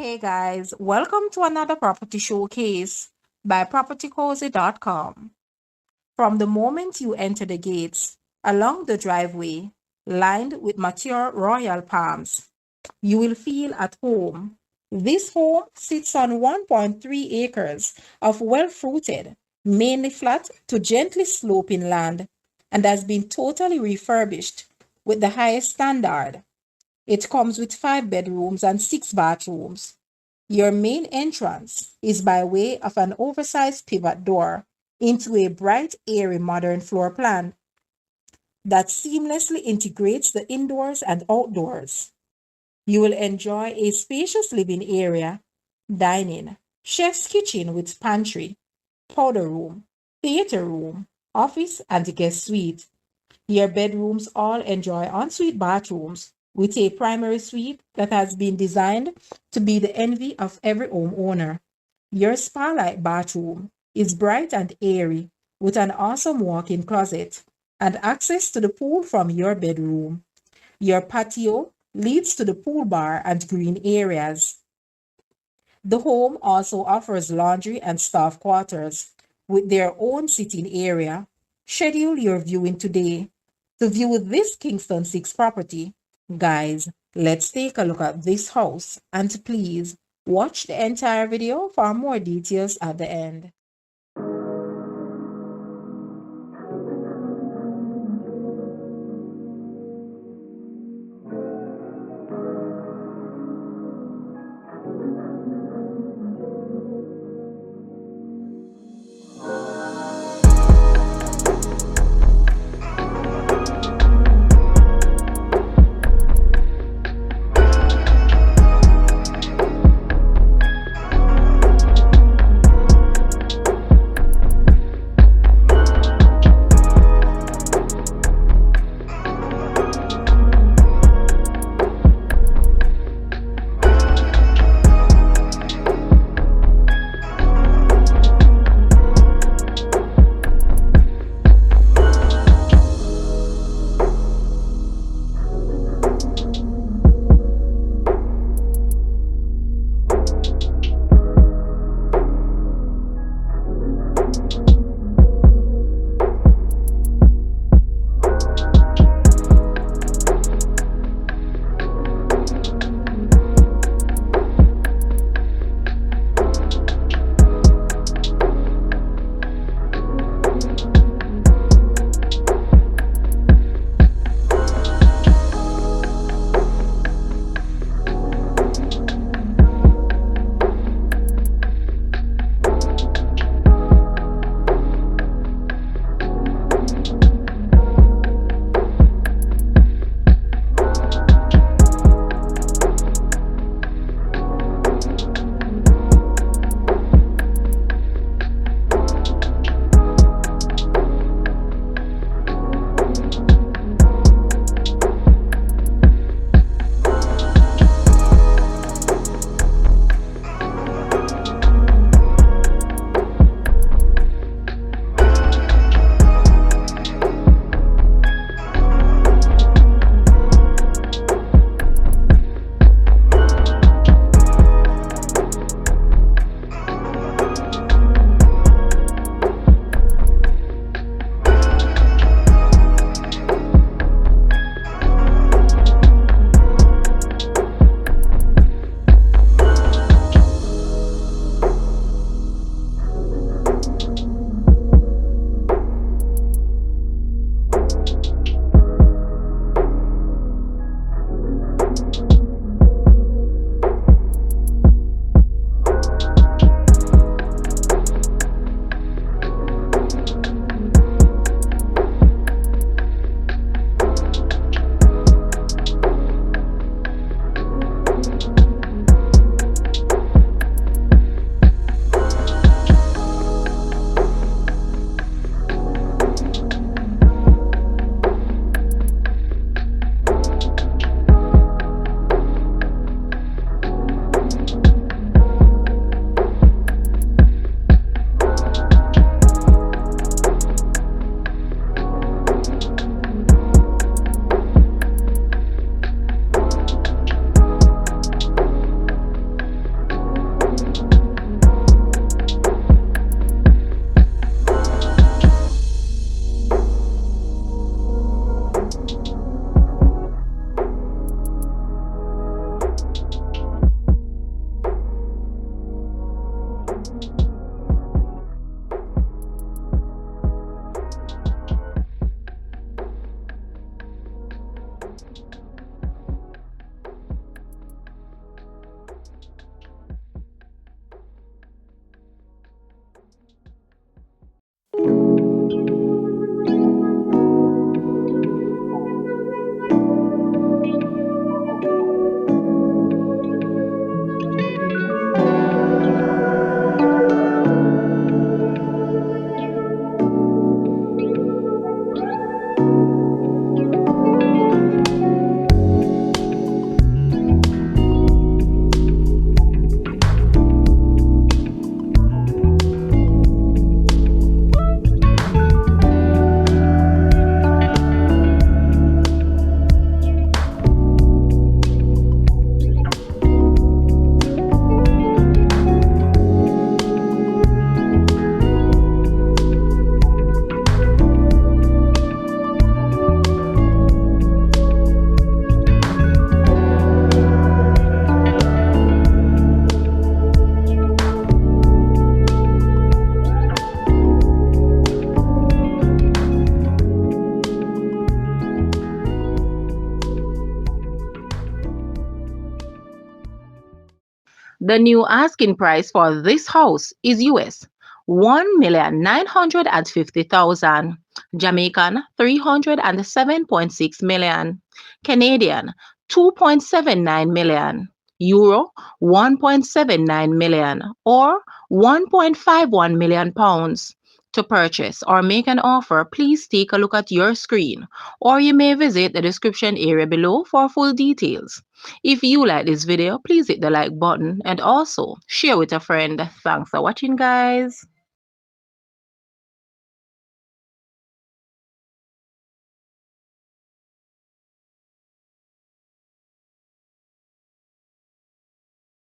Hey guys, welcome to another property showcase by propertycozy.com. From the moment you enter the gates, along the driveway, lined with mature royal palms, you will feel at home. This home sits on 1.3 acres of well-fruited, mainly flat to gently sloping land and has been totally refurbished with the highest standard. It comes with 5 bedrooms and 6 bathrooms. Your main entrance is by way of an oversized pivot door into a bright, airy modern floor plan that seamlessly integrates the indoors and outdoors. You will enjoy a spacious living area, dining, chef's kitchen with pantry, powder room, theater room, office, and guest suite. Your bedrooms all enjoy ensuite bathrooms with a primary suite that has been designed to be the envy of every homeowner. Your spa-like bathroom is bright and airy with an awesome walk-in closet and access to the pool from your bedroom. Your patio leads to the pool bar and green areas. The home also offers laundry and staff quarters with their own sitting area. Schedule your viewing today. To view this Kingston 6 property, guys, let's take a look at this house and please watch the entire video for more details at the end. The new asking price for this house is US 1,950,000, Jamaican 307.6 million, Canadian 2.79 million, Euro 1.79 million, or 1.51 million pounds. To purchase or make an offer, please take a look at your screen, or you may visit the description area below for full details. If you like this video, please hit the like button and also share with a friend. Thanks for watching, guys.